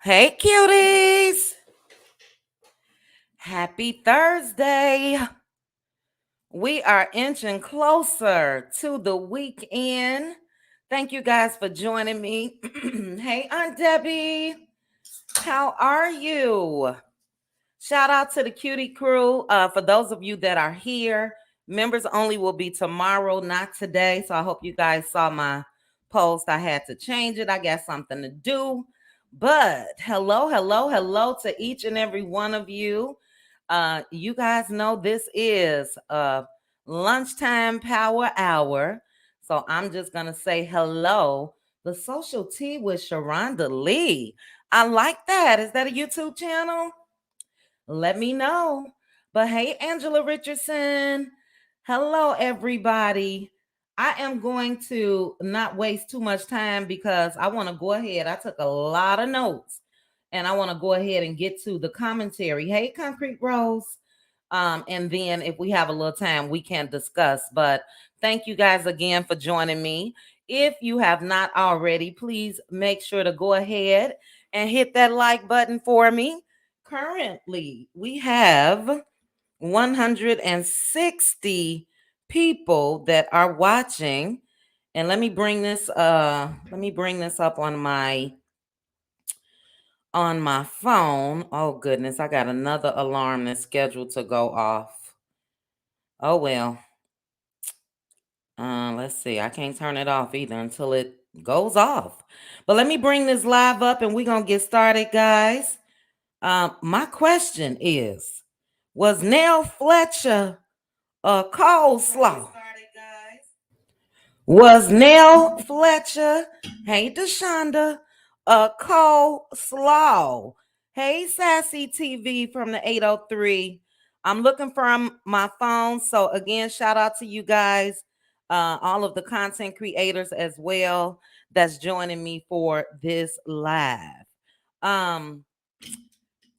Hey, cuties. Happy Thursday. We are inching closer to the weekend. Thank you guys for joining me. Hey, Aunt Debbie. How are you? Shout out to the cutie crew. For those of you that are here, members only will be tomorrow, not today. So I hope you guys saw my post. I had to change it. I got something to do. But hello to each and every one of you. You guys know this is lunchtime power hour. So I'm just going to say hello. The Social Tea with Sharonda Lee. I like that. Is that a YouTube channel? Let me know. But hey, Angela Richardson. Hello, everybody. I am going to not waste too much time because I want to go ahead. I took a lot of notes and I want to go ahead and get to the commentary. Hey, Concrete Rose. And then if we have a little time, we can discuss. But thank you guys again for joining me. If you have not already, please make sure to go ahead and hit that like button for me. Currently, we have 160 people that are watching. And let me bring this up on my phone. Oh goodness, I got another alarm that's scheduled to go off. Oh well. Let's see. I can't turn it off either until it goes off. But let me bring this live up and we're gonna get started, guys. My question is, was Nell Fletcher a coleslaw? Was Nell Fletcher, hey Deshonda, a coleslaw? Hey Sassy TV from the 803. I'm looking from my phone. So again, shout out to you guys, all of the content creators as well that's joining me for this live.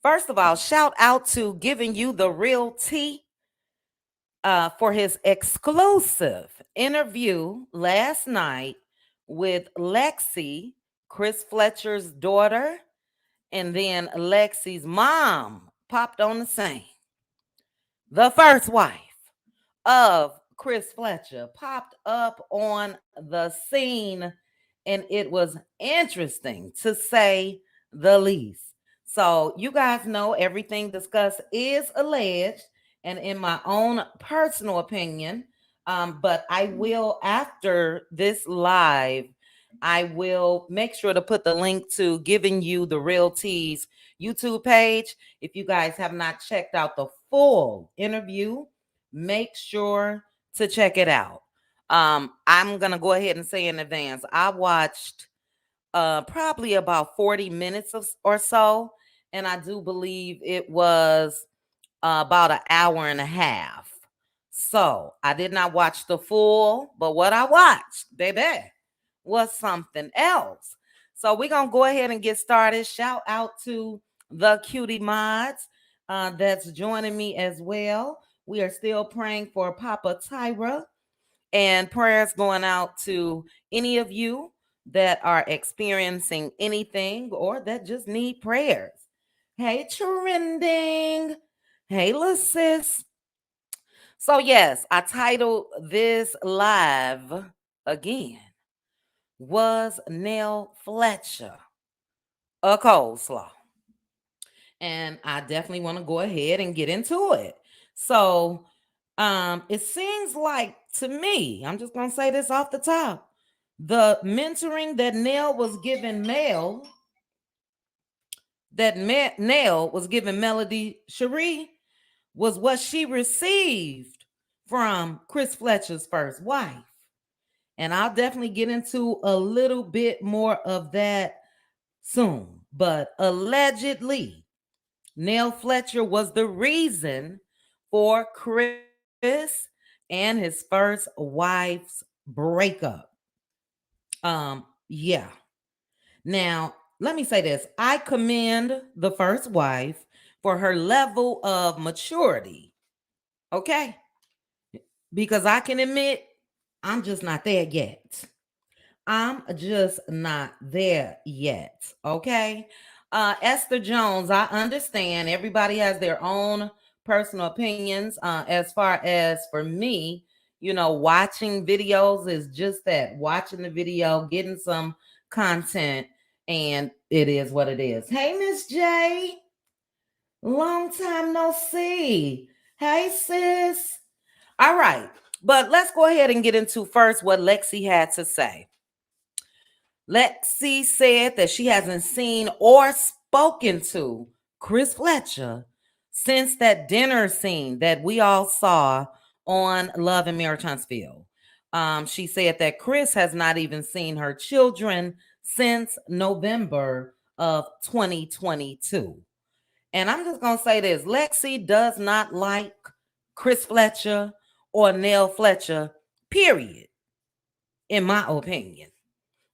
First of all, shout out to Giving You the Real Tea for his exclusive interview last night with Lexi, Chris Fletcher's daughter, and then Lexi's mom popped on the scene. The first wife of Chris Fletcher popped up on the scene, and it was interesting to say the least. So you guys know everything discussed is alleged, and in my own personal opinion, but I will, after this live, I will make sure to put the link to Giving You the Real Tea's YouTube page. If you guys have not checked out the full interview, make sure to check it out. I'm gonna go ahead and say in advance, I watched probably about 40 minutes or so, and I do believe it was about an hour and a half. So I did not watch the full, but what I watched, baby, was something else. So we're gonna go ahead and get started. Shout out to the cutie mods that's joining me as well. We are still praying for Papa Tyra, and prayers going out to any of you that are experiencing anything or that just need prayers. Hey, trending. Hey, little sis. So, yes, I titled this live again. Was Nell Fletcher a coleslaw? And I definitely want to go ahead and get into it. So, it seems like to me, I'm just gonna say this off the top, the mentoring that Nell was giving Mel, Nell was giving Melody Cherie, was what she received from Chris Fletcher's first wife. And I'll definitely get into a little bit more of that soon. But allegedly, Nell Fletcher was the reason for Chris and his first wife's breakup. Yeah. Now, let me say this. I commend the first wife for her level of maturity. Okay? Because I can admit I'm just not there yet. I'm just not there yet. Okay. Esther Jones, I understand everybody has their own personal opinions. As far as for me, watching videos is just that, watching the video, getting some content, and it is what it is. Hey, Miss J, long time no see. Hey, sis. All right. But let's go ahead and get into first what Lexi had to say. Lexi said that she hasn't seen or spoken to Chris Fletcher since that dinner scene that we all saw on Love and Mary Huntsville. She said that Chris has not even seen her children since November of 2022. And I'm just going to say this, Lexi does not like Chris Fletcher or Nell Fletcher, period, in my opinion.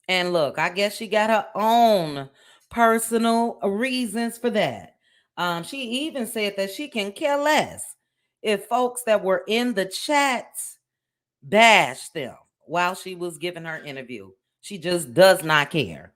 And look, I guess she got her own personal reasons for that. She even said that she can care less if folks that were in the chats bashed them while she was giving her interview. She just does not care.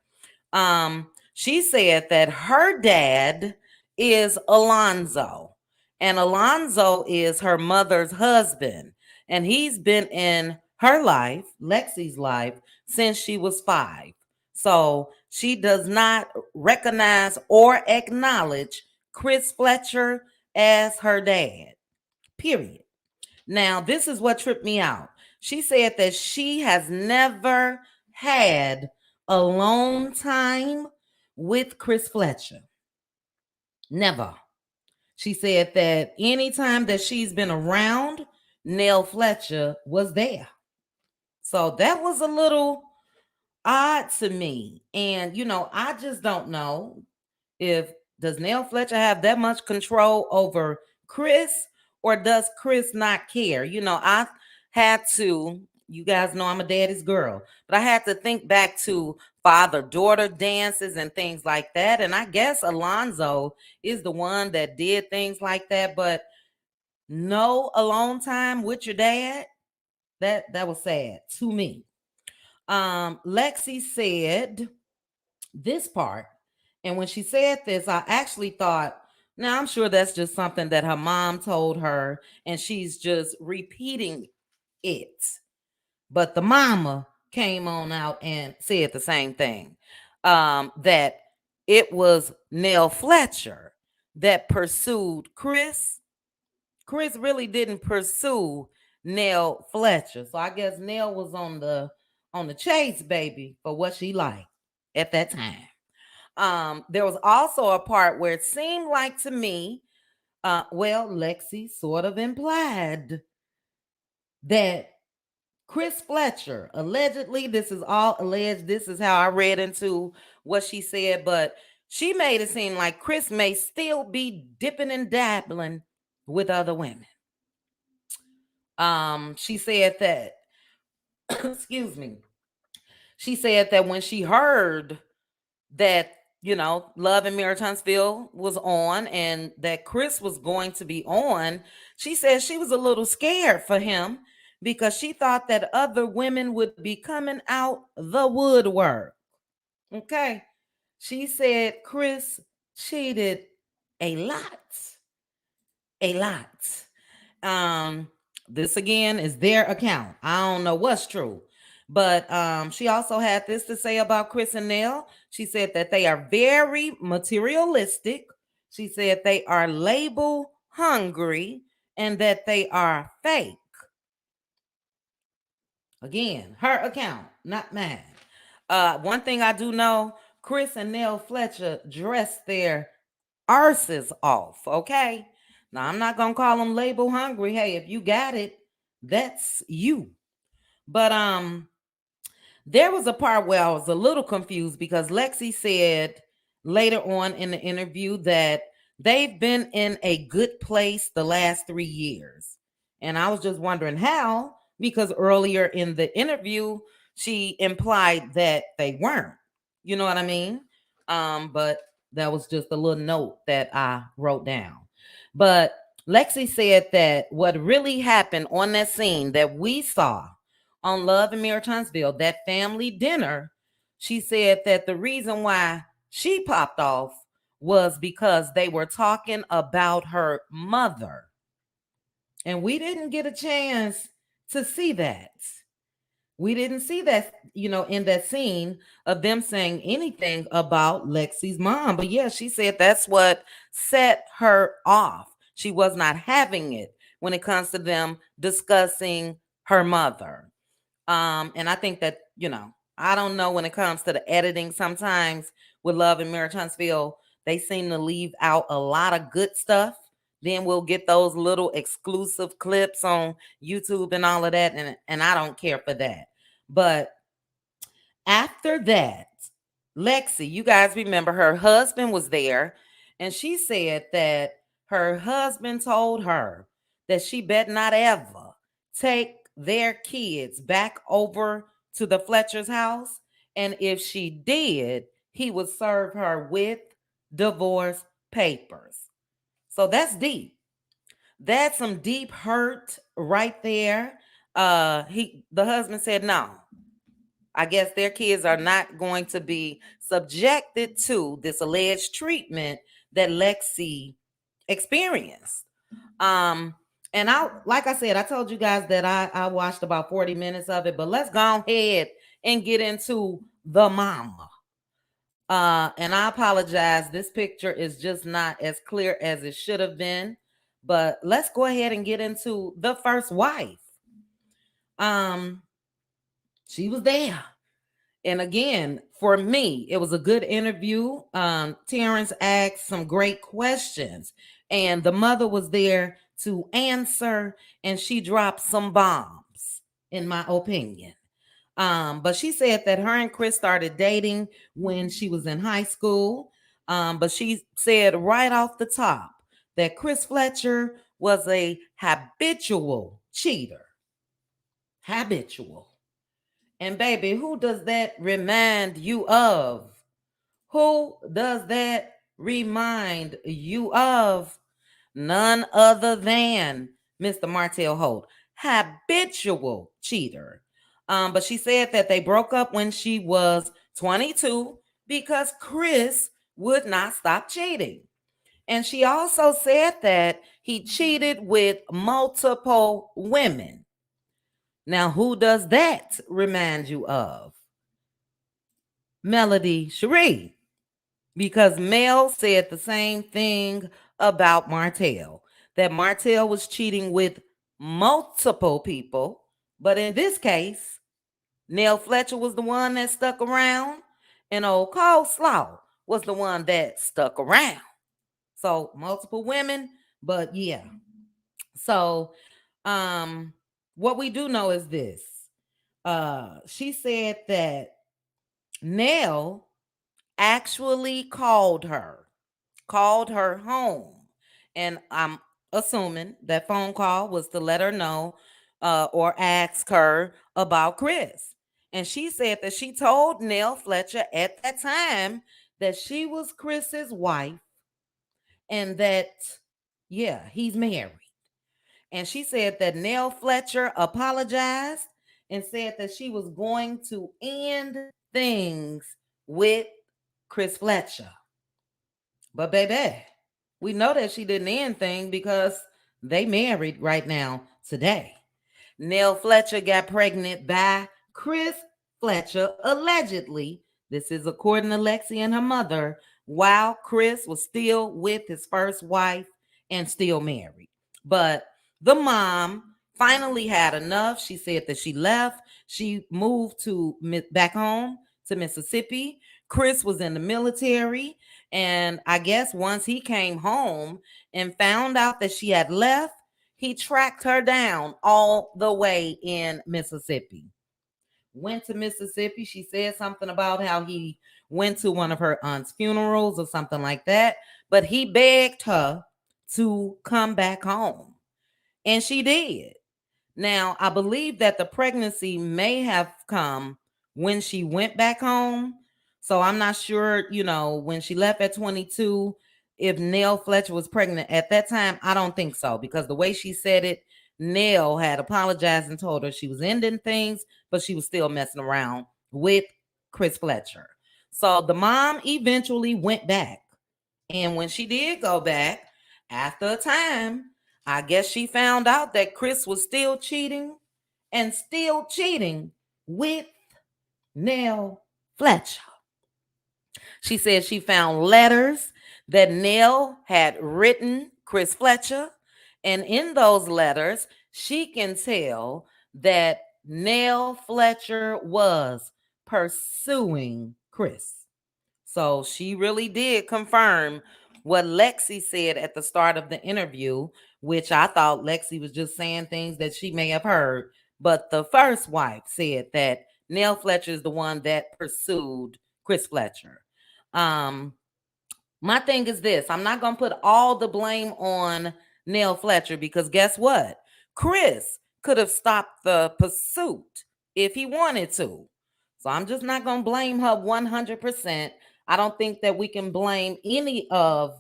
She said that her dad is Alonzo, and Alonzo is her mother's husband, and he's been in her life, Lexi's life, since she was 5. So she does not recognize or acknowledge Chris Fletcher as her dad, period. Now, this is what tripped me out. She said that she has never had alone time with Chris Fletcher. Never. She said that anytime that she's been around, Nell Fletcher was there. So that was a little odd to me. And, I just don't know if does Nell Fletcher have that much control over Chris, or does Chris not care? I had to, you guys know I'm a daddy's girl, but I had to think back to father-daughter dances and things like that. And I guess Alonzo is the one that did things like that, but no alone time with your dad. That was sad to me. Lexi said this part. And when she said this, I actually thought, now I'm sure that's just something that her mom told her and she's just repeating it. But the mama came on out and said the same thing, that it was Nell Fletcher that pursued Chris. Chris really didn't pursue Nell Fletcher. So I guess Nell was on the chase, baby, for what she liked at that time. There was also a part where it seemed like to me, Lexi sort of implied that Chris Fletcher, allegedly, this is all alleged, this is how I read into what she said, but she made it seem like Chris may still be dipping and dabbling with other women. She said that, excuse me, she said that when she heard that, Love and Mary Huntsville was on and that Chris was going to be on, she said she was a little scared for him because she thought that other women would be coming out the woodwork. Okay. She said Chris cheated a lot. A lot. Um, this again is their account. I don't know what's true. But she also had this to say about Chris and Nell. She said that they are very materialistic. She said they are label hungry and that they are fake. Again, her account, not mine. One thing I do know, Chris and Nell Fletcher dressed their arses off, okay? Now, I'm not going to call them label hungry. Hey, if you got it, that's you. But there was a part where I was a little confused because Lexi said later on in the interview that they've been in a good place the last 3 years. And I was just wondering how, because earlier in the interview, she implied that they weren't. You know what I mean? But that was just a little note that I wrote down. But Lexi said that what really happened on that scene that we saw on Love and Mary Huntsville, that family dinner, she said that the reason why she popped off was because they were talking about her mother. And we didn't get a chance to see that. We didn't see that, in that scene of them saying anything about Lexi's mom. But yeah, she said that's what set her off. She was not having it when it comes to them discussing her mother. And I think that, I don't know when it comes to the editing sometimes with Love and Mary Huntsville, they seem to leave out a lot of good stuff. Then we'll get those little exclusive clips on YouTube and all of that. And I don't care for that. But after that, Lexi, you guys remember her husband was there, and she said that her husband told her that she bet not ever take their kids back over to the Fletcher's house. And if she did, he would serve her with divorce papers. So that's deep. That's some deep hurt right there. The husband said no. I guess their kids are not going to be subjected to this alleged treatment that Lexi experienced. Um, and like I said, I told you guys that I watched about 40 minutes of it, but let's go ahead and get into the mama. And I apologize. This picture is just not as clear as it should have been. But let's go ahead and get into the first wife. Um, she was there. And again, for me, it was a good interview. Terrence asked some great questions, and the mother was there to answer, and she dropped some bombs, in my opinion. But she said that her and Chris started dating when she was in high school. But she said right off the top that Chris Fletcher was a habitual cheater. Habitual. And baby, who does that remind you of? Who does that remind you of? None other than Mr. Martell Holt, habitual cheater. But she said that they broke up when she was 22 because Chris would not stop cheating. And she also said that he cheated with multiple women. Now, who does that remind you of? Melody Cherie. Because Mel said the same thing about Martell, that Martell was cheating with multiple people. But in this case, Nell Fletcher was the one that stuck around, and old Coleslaw was the one that stuck around. So multiple women, but yeah. So what we do know is this. She said that Nell actually called her home. And I'm assuming that phone call was to let her know or ask her about Chris. And she said that she told Nell Fletcher at that time that she was Chris's wife and that, yeah, he's married. And she said that Nell Fletcher apologized and said that she was going to end things with Chris Fletcher. But baby, we know that she didn't end things because they married right now today. Nell Fletcher got pregnant by Chris Fletcher, allegedly. This is according to Lexi and her mother, while Chris was still with his first wife and still married. But the mom finally had enough. She said that she left. She moved to back home to Mississippi. Chris was in the military. And I guess once he came home and found out that she had left, he tracked her down all the way in Mississippi. Went to Mississippi. She said something about how he went to one of her aunt's funerals or something like that. But he begged her to come back home. And she did. Now, I believe that the pregnancy may have come when she went back home. So I'm not sure, when she left at 22, if Nell Fletcher was pregnant at that time. I don't think so, because the way she said it, Nell had apologized and told her she was ending things, but she was still messing around with Chris Fletcher. So the mom eventually went back. And when she did go back, after a time, I guess she found out that Chris was still cheating with Nell Fletcher. She said she found letters that Nell had written Chris Fletcher. And in those letters, she can tell that Nell Fletcher was pursuing Chris. So she really did confirm what Lexi said at the start of the interview, which I thought Lexi was just saying things that she may have heard. But the first wife said that Nell Fletcher is the one that pursued Chris Fletcher. My thing is this: I'm not going to put all the blame on Nell Fletcher, because guess what? Chris could have stopped the pursuit if he wanted to. So I'm just not going to blame her 100%. I don't think that we can blame anybody,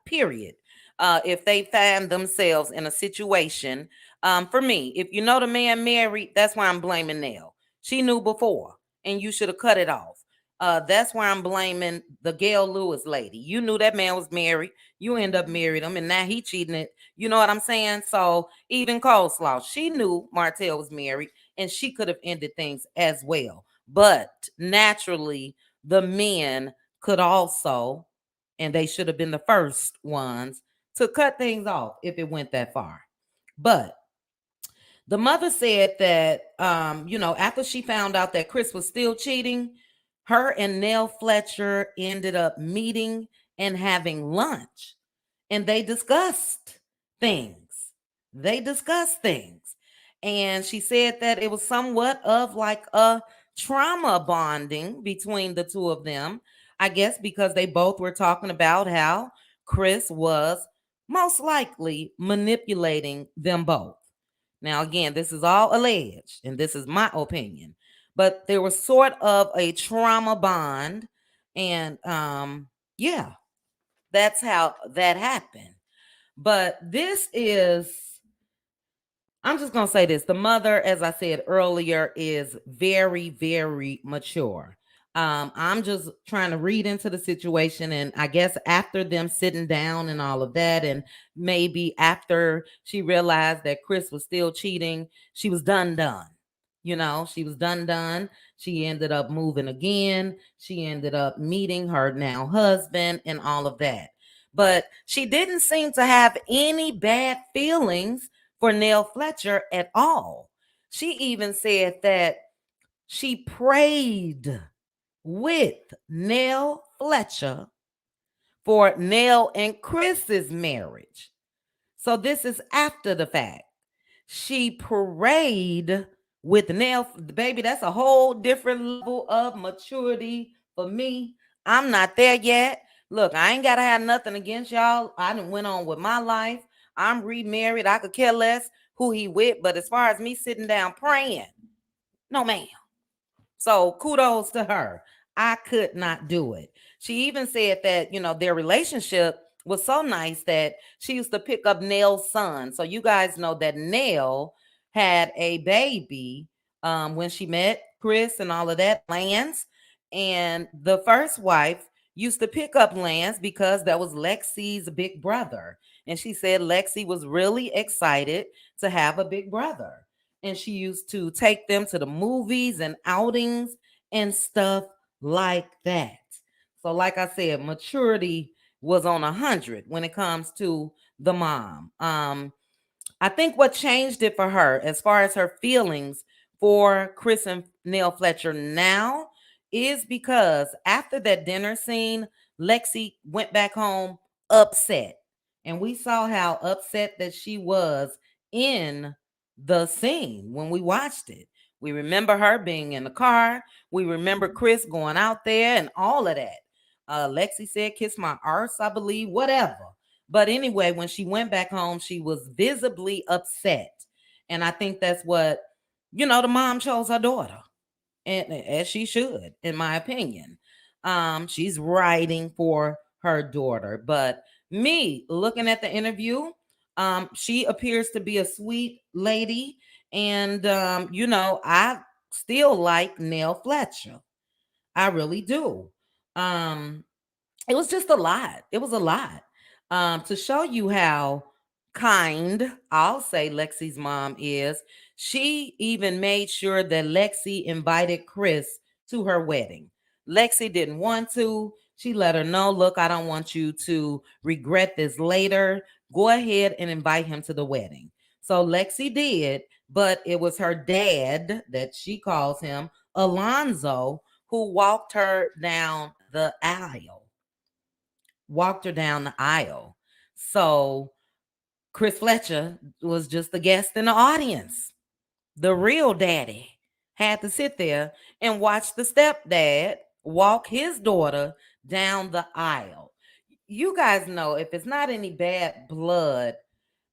period, if they find themselves in a situation. For me, if you know the man married, that's why I'm blaming Nell. She knew before, and you should have cut it off. That's why I'm blaming the Gail Lewis lady. You knew that man was married. You end up married him, and now he cheating it. You know what I'm saying? So even Coleslaw, she knew Martell was married, and she could have ended things as well. But naturally, the men could also, and they should have been the first ones to cut things off if it went that far. But the mother said that, after she found out that Chris was still cheating, her and Nell Fletcher ended up meeting and having lunch. And they discussed things. And she said that it was somewhat of like a trauma bonding between the two of them. I guess because they both were talking about how Chris was most likely manipulating them both. Now, again, this is all alleged, and this is my opinion, but there was sort of a trauma bond, and yeah, that's how that happened. But I'm just going to say this. The mother, as I said earlier, is very, very mature. I'm just trying to read into the situation. And I guess after them sitting down and all of that, and maybe after she realized that Chris was still cheating, she was done. She was done. She ended up moving again. She ended up meeting her now husband and all of that. But she didn't seem to have any bad feelings for Nell Fletcher at all. She even said that she prayed with Nell Fletcher for Nell and Chris's marriage. So this is after the fact. She prayed with Nell. Baby, that's a whole different level of maturity for me. I'm not there yet. Look, I ain't got to have nothing against y'all. I done went on with my life. I'm remarried. I could care less who he with. But as far as me sitting down praying, no, ma'am. So kudos to her. I could not do it. She even said that, their relationship was so nice that she used to pick up Nell's son. So you guys know that Nell had a baby when she met Chris and all of that, Lance. And the first wife used to pick up Lance because that was Lexi's big brother. And she said Lexi was really excited to have a big brother. And she used to take them to the movies and outings and stuff like that. So, like I said, maturity was on 100 when it comes to the mom. I think what changed it for her, as far as her feelings for Chris and Nell Fletcher now, is because after that dinner scene, Lexi went back home upset. And we saw how upset that she was in the scene when we watched it. We remember her being in the car. We remember Chris going out there and all of that. Lexi said, "Kiss my arse," I believe, whatever. But anyway, when she went back home, she was visibly upset. And I think that's what, the mom chose her daughter. And as she should, in my opinion. She's writing for her daughter. But me looking at the interview, she appears to be a sweet lady. And I still like Nell Fletcher. I really do. Um, it was just a lot. It was a lot. To show you how kind, I'll say, Lexi's mom is, she even made sure that Lexi invited Chris to her wedding. Lexi didn't want to. She let her know, "Look, I don't want you to regret this later. Go ahead and invite him to the wedding." So Lexi did, but it was her dad, that she calls him, Alonzo, who walked her down the aisle. Walked her down the aisle. So Chris Fletcher was just a guest in the audience. The real daddy had to sit there and watch the stepdad walk his daughter down the aisle. You guys know, if it's not any bad blood,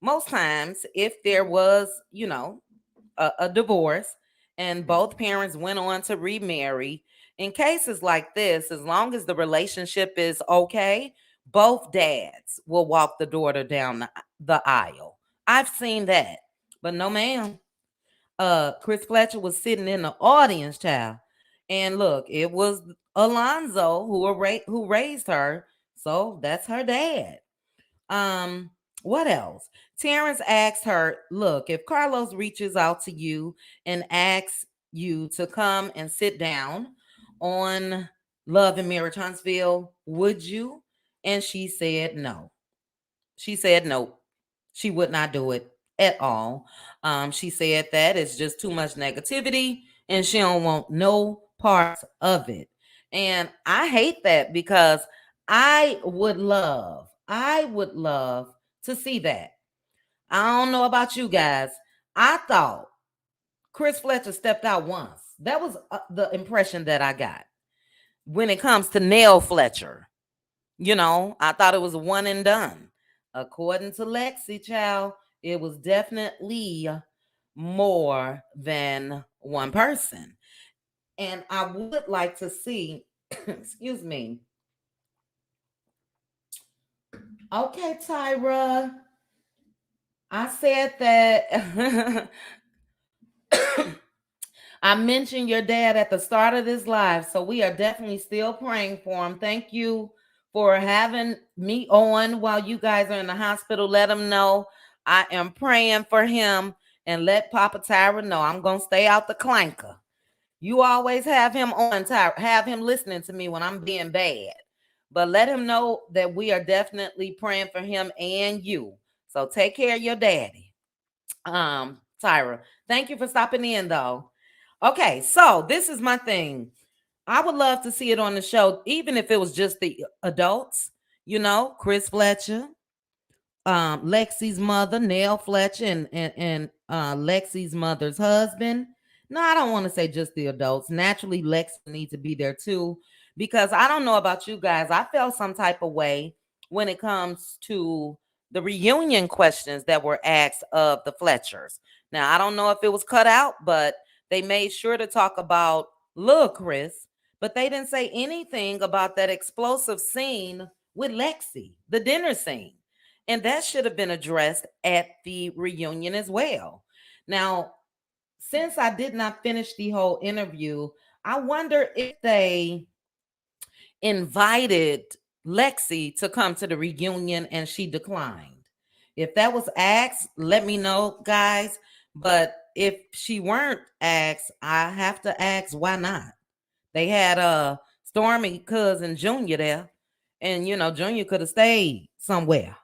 most times, if there was, a divorce and both parents went on to remarry, in cases like this, as long as the relationship is okay, both dads will walk the daughter down the aisle. I've seen that. But no, ma'am. Chris Fletcher was sitting in the audience, child. And look, it was Alonzo who raised her. So that's her dad. Um, what else? Terrence asked her, "Look, if Carlos reaches out to you and asks you to come and sit down on Love and Marriage Huntsville, would you?" And she said no. She said no. She would not do it at all. She said that it's just too much negativity and she don't want no parts of it. And I hate that because I would love to see that. I don't know about you guys. I thought Chris Fletcher stepped out once. That was the impression that I got when it comes to Nell Fletcher. I thought it was a one and done. According to Lexi, child, it was definitely more than one person. And I would like to see, excuse me. Okay, Tyra, I said that I mentioned your dad at the start of this live, so we are definitely still praying for him. Thank you for having me on while you guys are in the hospital. Let him know I am praying for him, and let Papa Tyra know I'm going to stay out the clanker. You always have him on, Tyra, have him listening to me when I'm being bad. But let him know that we are definitely praying for him and you. So take care of your daddy. Tyra, thank you for stopping in though. Okay, so this is my thing. I would love to see it on the show, even if it was just the adults, Chris Fletcher, Lexi's mother, Nell Fletcher, and Lexi's mother's husband. No, I don't want to say just the adults. Naturally, Lexi needs to be there too, because I don't know about you guys. I felt some type of way when it comes to the reunion questions that were asked of the Fletchers. Now, I don't know if it was cut out, but they made sure to talk about little Chris, but they didn't say anything about that explosive scene with Lexi, the dinner scene. And that should have been addressed at the reunion as well. Now, since I did not finish the whole interview, I wonder if they invited Lexi to come to the reunion and she declined. If that was asked, let me know, guys. But if she weren't asked, I have to ask why not. They had Stormy cousin Junior there, and Junior could have stayed somewhere.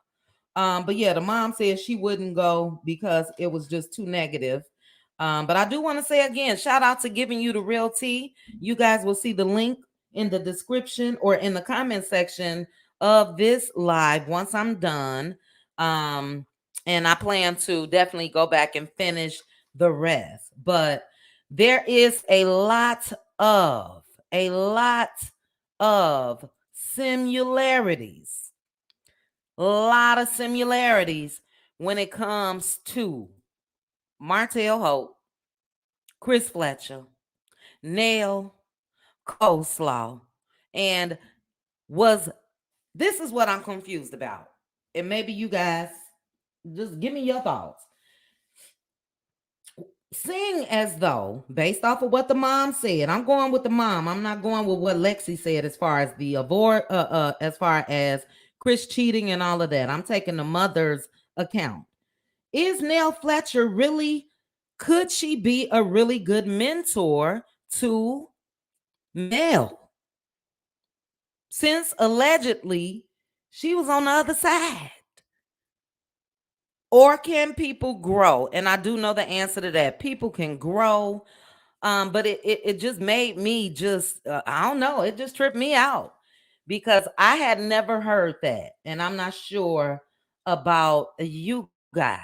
But yeah, the mom said she wouldn't go because it was just too negative. But I do want to say again, shout out to Giving You the Real Tea. You guys will see the link in the description or in the comment section of this live once I'm done. Um, and I plan to definitely go back and finish the rest. But there is a lot of similarities, a lot of similarities when it comes to Martell Hope, Chris Fletcher, Nell, Coleslaw, and was this is what I'm confused about. And maybe you guys just give me your thoughts. Seeing as though, based off of what the mom said, I'm going with the mom. I'm not going with what Lexi said as far as the abort, as far as Chris cheating and all of that. I'm taking the mother's account. Is Nell Fletcher really? Could she be a really good mentor to Nell? Since allegedly she was on the other side. Or can people grow? And I do know the answer to that. People can grow. But it just made me just I don't know, it just tripped me out because I had never heard that, and I'm not sure about you guys.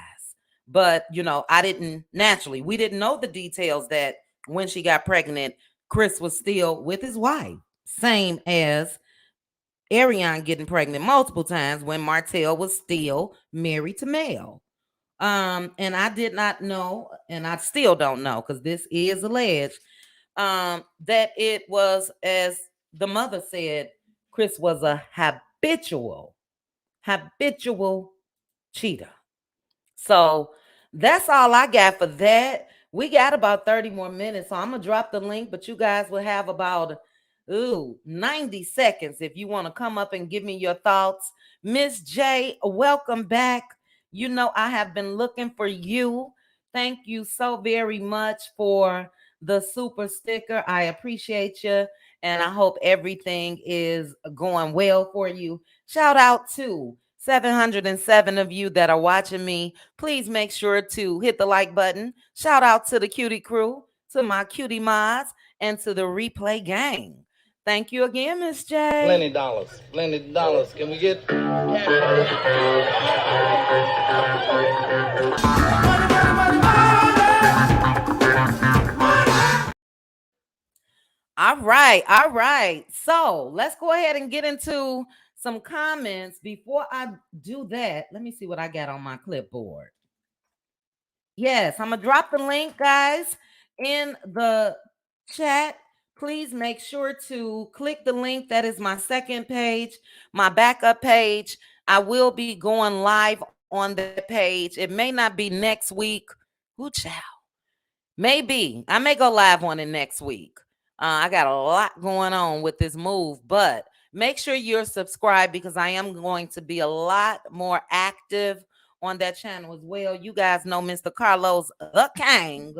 But I didn't naturally we didn't know the details that when she got pregnant, Chris was still with his wife, same as Ariane getting pregnant multiple times when Martell was still married to Mel. And I did not know, and I still don't know because this is alleged, that it was, as the mother said, Chris was a habitual cheater. So that's all I got for that. We got about 30 more minutes, so I'm gonna drop the link, but you guys will have about 90 seconds if you want to come up and give me your thoughts. Miss J, welcome back. I have been looking for you. Thank you so very much for the super sticker. I appreciate you, and I hope everything is going well for you. Shout out to 707 of you that are watching me. Please make sure to hit the like button. Shout out to the cutie crew, to my cutie mods, and to the replay gang. Thank you again, Miss J. Plenty dollars. Plenty dollars. Can we get All right, all right. So let's go ahead and get into some comments. Before I do that, let me see what I got on my clipboard. Yes, I'm gonna drop the link, guys, in the chat. Please make sure to click the link. That is my second page, my backup page. I will be going live on that page. It may not be next week. Ooh, child. Maybe I may go live on it next week. I got a lot going on with this move, but make sure you're subscribed because I am going to be a lot more active on that channel as well. You guys know Mr. Carlos the King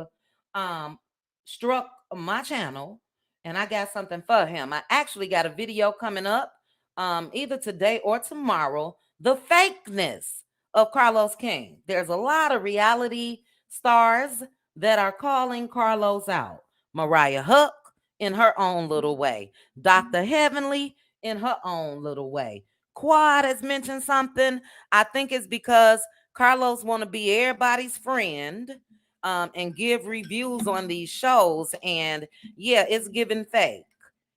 um, struck my channel, and I got something for him. I actually got a video coming up either today or tomorrow. The fakeness of Carlos King. There's a lot of reality stars that are calling Carlos out. Mariah Huck in her own little way. Dr. Heavenly in her own little way. Quad has mentioned something. I think it's because Carlos want to be everybody's friend and give reviews on these shows. And yeah, it's giving fake.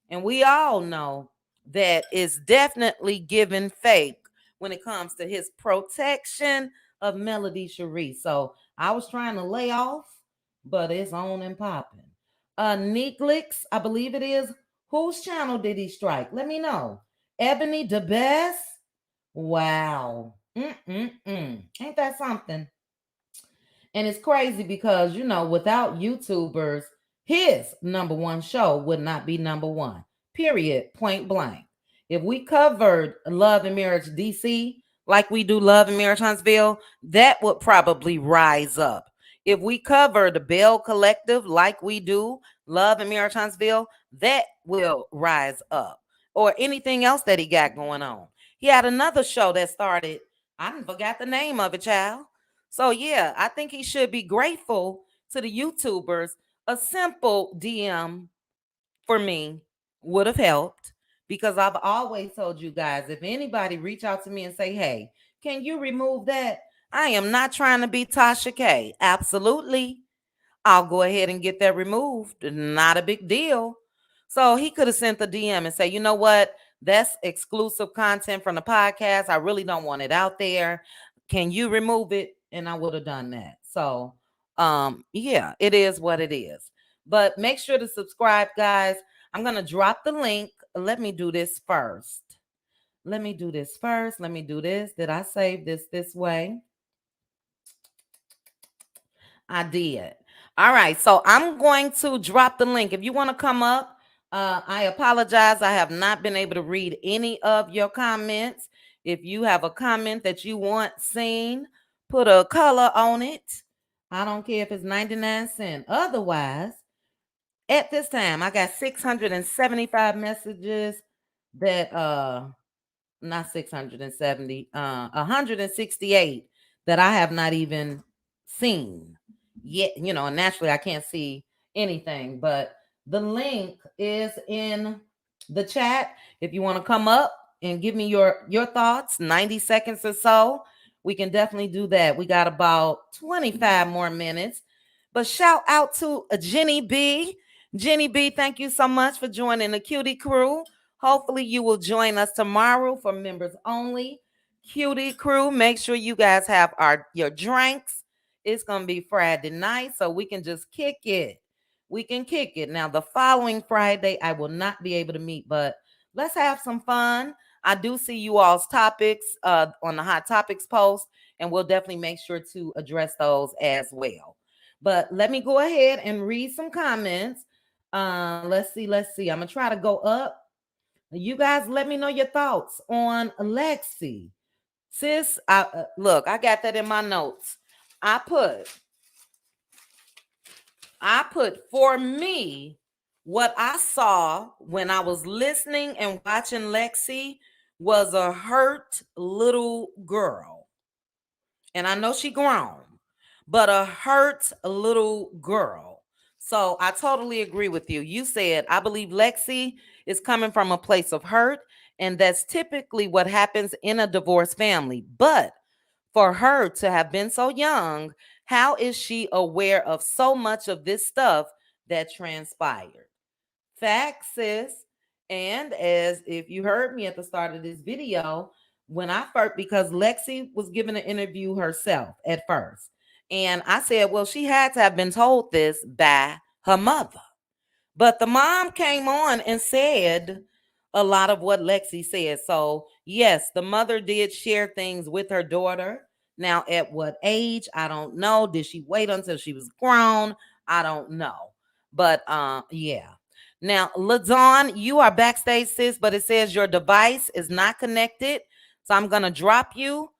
And we all know that it's definitely giving fake when it comes to his protection of Melody Cherie. So I was trying to lay off, but it's on and popping. Neeklix, I believe it is. Whose channel did he strike? Let me know. Ebony the Best? Wow. Mm-mm-mm. Ain't that something? And it's crazy because, without YouTubers, his number one show would not be number one. Period. Point blank. If we covered Love and Marriage DC like we do Love and Marriage Huntsville, that would probably rise up. If we cover the Bell Collective like we do Love and Marriage Huntsville, that will rise up. Or anything else that he got going on. He had another show that started, I didn't forgot the name of it, child. So yeah, I think he should be grateful to the YouTubers. A simple DM for me would have helped because I've always told you guys, if anybody reach out to me and say, "Hey, can you remove that?" I am not trying to be Tasha K. Absolutely. I'll go ahead and get that removed. Not a big deal. So he could have sent the DM and say, you know what? That's exclusive content from the podcast. I really don't want it out there. Can you remove it? And I would have done that. So yeah, it is what it is. But make sure to subscribe, guys. I'm gonna drop the link. Let me do this first. Let me do this first. Let me do this. Did I save this way? I did. All right. So I'm going to drop the link. If you want to come up, I apologize. I have not been able to read any of your comments. If you have a comment that you want seen, put a color on it. I don't care if it's 99 cents. Otherwise, at this time, I got 675 messages that not 670, 168 that I have not even seen yet. And naturally I can't see anything, but the link is in the chat. If you want to come up and give me your thoughts, 90 seconds or so, we can definitely do that. We got about 25 more minutes. But shout out to Jenny B. Jenny B, thank you so much for joining the Cutie crew. Hopefully you will join us tomorrow for members only. Cutie crew, make sure you guys have your drinks. It's going to be Friday night, so we can just kick it. We can kick it. Now, the following Friday, I will not be able to meet, but let's have some fun. I do see you all's topics on the Hot Topics post, and we'll definitely make sure to address those as well. But let me go ahead and read some comments. Let's see. I'm going to try to go up. You guys let me know your thoughts on Lexi. Sis, look, I got that in my notes. I put for me what I saw when I was listening and watching Lexi was a hurt little girl. And I know she grown, but a hurt little girl. So I totally agree with you. You said, I believe Lexi is coming from a place of hurt, and that's typically what happens in a divorced family. But for her to have been so young, how is she aware of so much of this stuff that transpired? Facts, sis. And as if you heard me at the start of this video, when I first, because Lexi was giving an interview herself at first. And I said, well, she had to have been told this by her mother. But the mom came on and said a lot of what Lexi said. So, yes, the mother did share things with her daughter. Now, at what age? I don't know. Did she wait until she was grown? I don't know. But yeah. Now, LaDawn, you are backstage, sis, but it says your device is not connected. So I'm gonna drop you.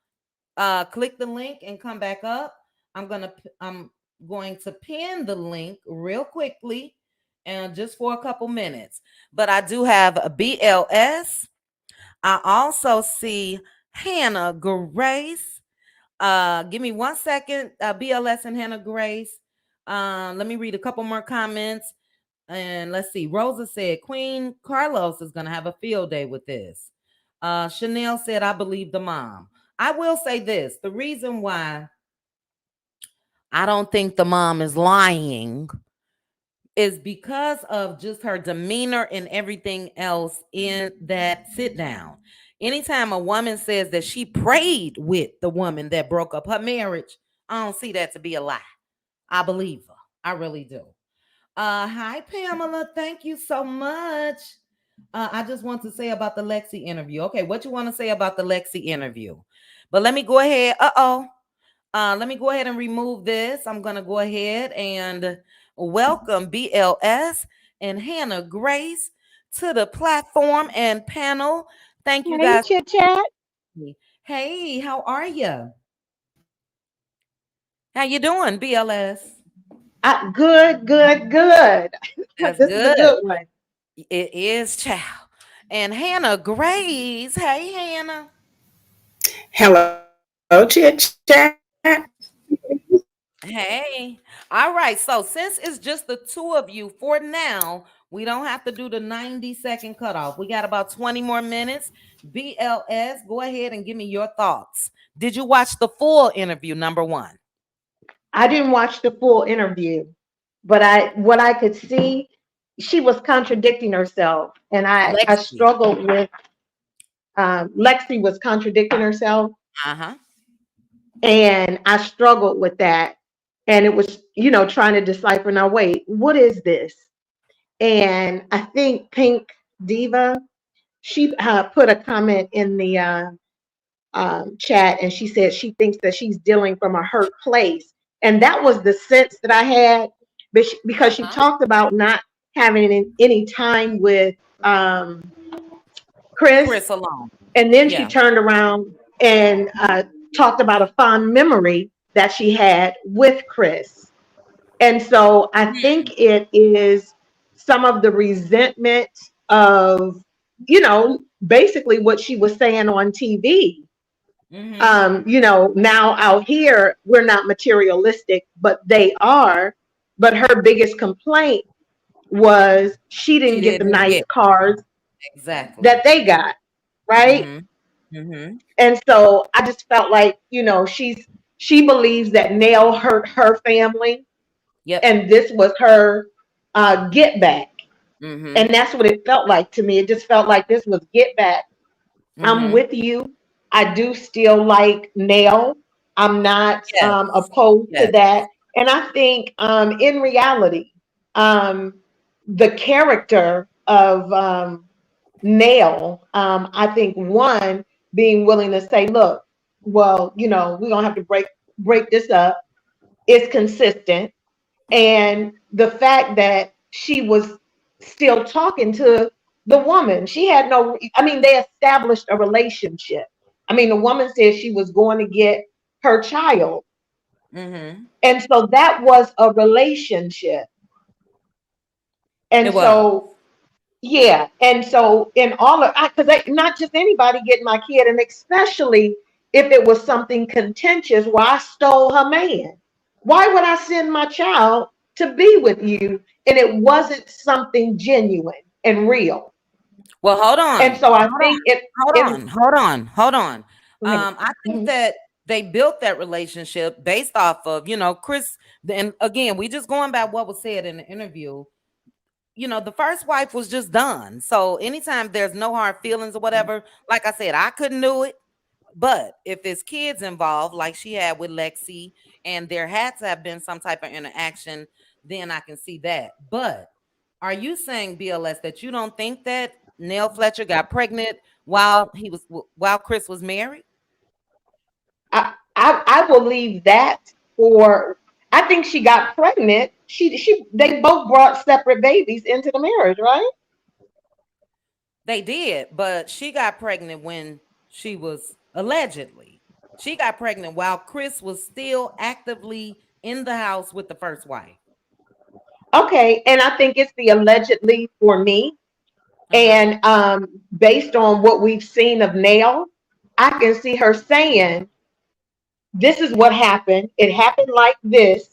Click the link and come back up. I'm going to pin the link real quickly and just for a couple minutes. But I do have a BLS. I also see Hannah Grace. Give me 1 second. BLS and Hannah Grace. Let me read a couple more comments. And let's see. Rosa said Queen Carlos is going to have a field day with this. Chanel said, I believe the mom. I will say this. The reason why I don't think the mom is lying is because of just her demeanor and everything else in that sit down. Anytime a woman says that she prayed with the woman that broke up her marriage, I don't see that to be a lie. I believe her. I really do. Hi, Pamela. Thank you so much. I just want to say about the Lexi interview. Okay, what you want to say about the Lexi interview? But let me go ahead. Let me go ahead and remove this. I'm gonna go ahead and welcome BLS and Hannah Grace to the platform and panel. Thank you Hey, guys. Chit Chat. Hey, how are you? How you doing, BLS? Good, good, good. That's This is a good. good one. It is, child. And Hannah Grace. Hey, Hannah. Hello, Chit Chat. Hey. All right. So since it's just the two of you for now, we don't have to do the 90-second cutoff. We got about 20 more minutes. BLS, go ahead and give me your thoughts. Did you watch the full interview, number one? I didn't watch the full interview, but what I could see, she was contradicting herself, and I Lexi. struggled with Lexi was contradicting herself, Uh-huh. and I struggled with that, and it was trying to decipher. Now, wait, what is this? And I think Pink Diva, she put a comment in the chat, and she said she thinks that she's dealing from a hurt place, and that was the sense that I had, because she Uh-huh. talked about not having any time with Chris Chris, alone. and then she Yeah. turned around and talked about a fond memory that she had with Chris, and so I think it is some of the resentment of basically what she was saying on TV. Mm-hmm. Now out here, we're not materialistic, but they are. But her biggest complaint was she She didn't get the didn't nice get cars exactly. that they got, right? Mm-hmm. Mm-hmm. And so I just felt like, she believes that Nell hurt her family, Yep. and this was her get back. Mm-hmm. And that's what it felt like to me. It just felt like this was get back. I'm Mm-hmm. with you. I do still like Nell. I'm not Yes. opposed to Yes. that. And I think in reality, um, the character of Nell, I think one being willing to say, look, well, we're gonna have to break this up, is consistent, and the fact that she was still talking to the woman. She had no, I mean, they established a relationship. I mean, the woman said she was going to get her child, Mm-hmm. and so that was a relationship. And It was. so yeah, and so in all of, because not just anybody getting my kid, and especially if it was something contentious where I stole her man. Why would I send my child to be with you and it wasn't something genuine and real? Well, hold And on. so I Hold on. think it Hold it on. Hold on. Hold on. mhm, I think mhm. that they built that relationship based off of, Chris. And again, we just going by what was said in the interview. The first wife was just done. So anytime there's no hard feelings or whatever, like I said, I couldn't do it. But if there's kids involved, like she had with Lexi, and there had to have been some type of interaction, then I can see that. But are you saying, BLS, that you don't think that Nell Fletcher got pregnant while Chris was married? I will leave that for. I think she got pregnant. They both brought separate babies into the marriage, right? They did, but she got pregnant when she was allegedly. She got pregnant while Chris was still actively in the house with the first wife. Okay, and I think it's the allegedly for me. Uh-huh. And based on what we've seen of Nail, I can see her saying, "This is what happened. It happened like this."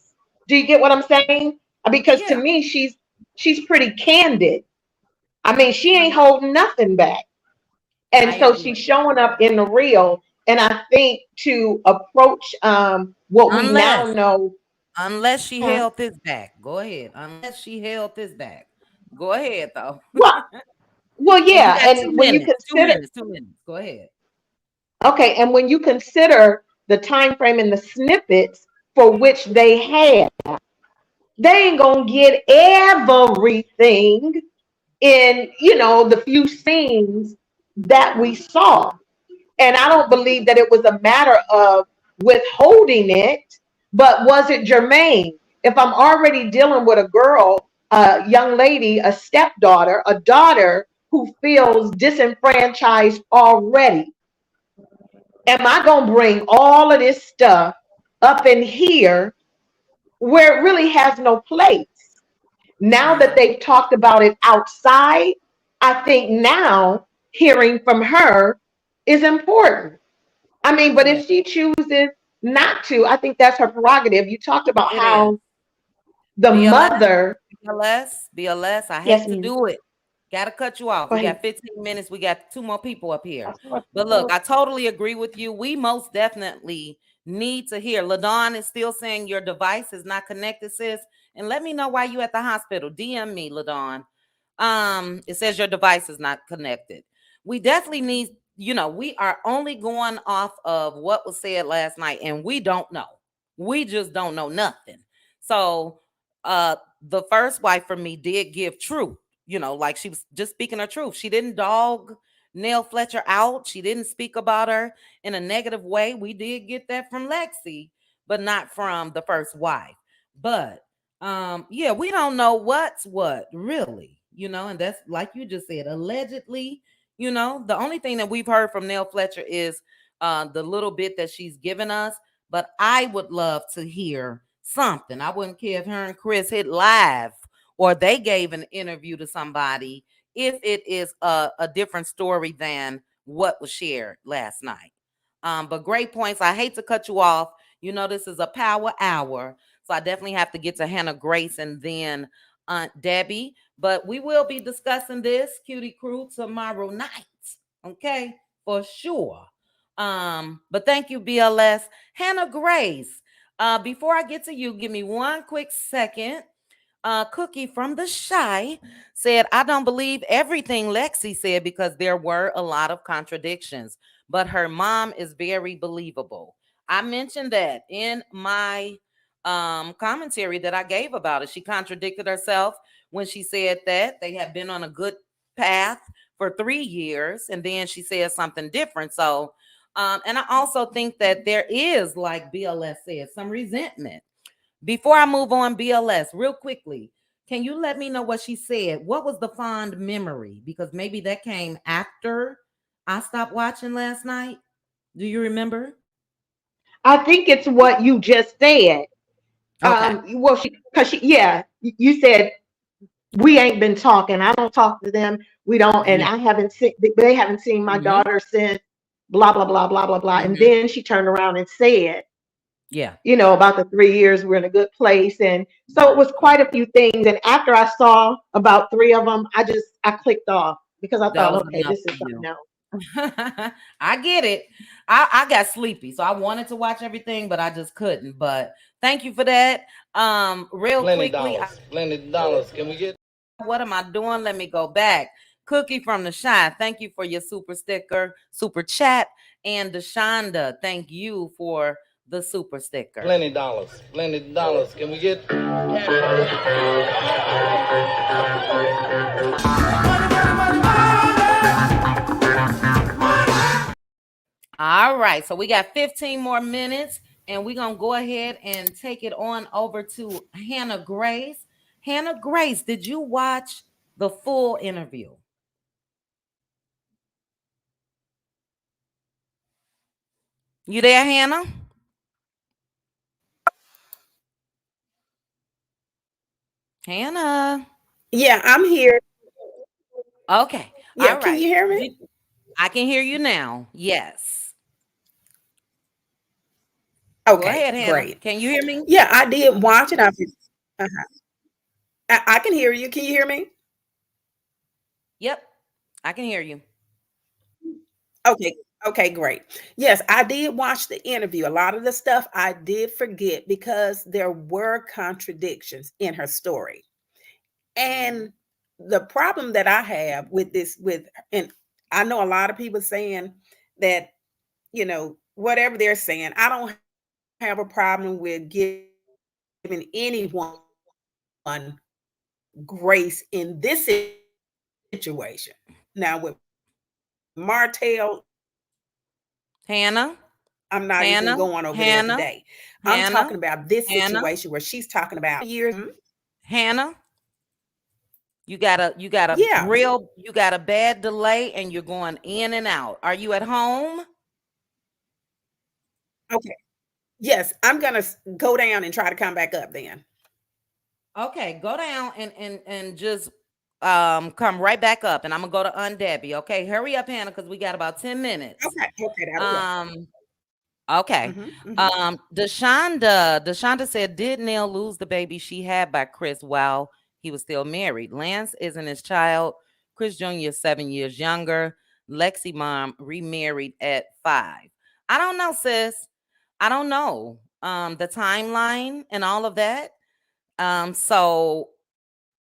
Do you get what I'm saying? Because to Yeah. me, she's pretty candid. I mean, she ain't Mhm. holding nothing back, and I so agree. she's showing up in the real. And I think to approach what we now Unless know. unless she Huh? held this back. Go ahead. Unless she held this back. Go ahead though. Well, well, And you yeah, got two and when you minutes. Two consider. minutes. 2 minutes. Go ahead. Okay, and when you consider the time frame and the snippets for which they had, they ain't gonna get everything in, the few scenes that we saw. And I don't believe that it was a matter of withholding it, but was it germane? If I'm already dealing with a girl, a young lady, a stepdaughter, a daughter who feels disenfranchised already, am I going to bring all of this stuff up in here where it really has no place? Now that Yeah. they've talked about it outside, I think now hearing from her is important. I mean, but Yeah. if she chooses not to, I think that's her prerogative. You talked about It is. how the BLS, mother, BLS. I hate yes, to ma'am, do it. Gotta cut you off. go We ahead. got 15 minutes. We got two more people up here. That's what- But look, I totally agree with you. We most definitely need to hear. LaDon is still saying your device is not connected, sis. And let me know why you at the hospital. DM me, LaDon. It says your device is not connected. We definitely need, we are only going off of what was said last night, and we don't know. We just don't know nothing. So the first wife for me did give truth, like she was just speaking her truth. She didn't dog Nell Fletcher out. She didn't speak about her in a negative way. We did get that from Lexi, but not from the first wife. But yeah, we don't know what's what really, and that's like you just said, allegedly, the only thing that we've heard from Nell Fletcher is the little bit that she's given us, but I would love to hear something. I wouldn't care if her and Chris hit live or they gave an interview to somebody if it is a different story than what was shared last night. But great points. I hate to cut you off. This is a power hour. So I definitely have to get to Hannah Grace and then Aunt Debbie. But we will be discussing this cutie crew tomorrow night. Okay, for sure. But thank you, BLS. Hannah Grace. Before I get to you, give me one quick second. Cookie from the Shy said, I don't believe everything Lexi said because there were a lot of contradictions, but her mom is very believable. I mentioned that in my commentary that I gave about it. She contradicted herself when she said that they have been on a good path for 3 years, and then she said something different. So, and I also think that there is, like BLS said, some resentment. Before I move on, BLS, real quickly, can you let me know what she said? What was the fond memory? Because maybe that came after I stopped watching last night. Do you remember? I think it's what you just said. Okay. Well, yeah, you said we ain't been talking. I don't talk to them. We don't, and Yeah. I haven't seen. They haven't seen my Hmm. daughter since blah blah blah blah blah blah. And Hmm. then she turned around and said, Yeah. about the 3 years we're in a good place, and so it was quite a few things. And after I saw about three of them, I clicked off because I That thought, was okay, enough this for is something you. else. I get it. I got sleepy, so I wanted to watch everything, but I just couldn't. But thank you for that. Real Plenty quickly, dollars. Plenty dollars. Can we get? what am I doing? Let me go back. Cookie from the Shy, thank you for your super sticker, super chat. And Deshonda, thank you for the super sticker. Plenty dollars. Plenty dollars. Can we get? All right, so we got 15 more minutes, and we're going to go ahead and take it on over to Hannah Grace. Hannah Grace, did you watch the full interview? You there, Hannah? Hannah. Yeah, I'm here. Okay. Yeah, All can right. you hear me? Did, I can hear you now. Yes. Go Okay, ahead, Hannah. great. Can you hear me? Yeah, I did watch it. Uh-huh. I can hear you. Can you hear me? Yep. I can hear you. Okay, okay, great. Yes, I did watch the interview. A lot of the stuff I did forget because there were contradictions in her story. And the problem that I have with and I know a lot of people saying that, whatever they're saying, I don't have a problem with giving anyone grace in this situation situation. Now with Martell, Hannah, I'm not even Hannah, going over there Hannah, today. I'm Hannah, talking about this Hannah, situation where she's talking about years. Hannah. You got a Yeah. real you got a bad delay and you're going in and out. Are you at home? Okay. Yes, I'm gonna go down and try to come back up then. Okay, go down and just come right back up and I'm gonna go to Debbie. Okay, hurry up, Hannah, because we got about 10 minutes. Okay. Okay, that'll work. Um, okay. Hmm. Deshonda said, did Nell lose the baby she had by Chris while he was still married? Lance isn't his child. Chris Jr. is 7 years younger. Lexi mom remarried at 5. I don't know, sis. I don't know. The timeline and all of that. So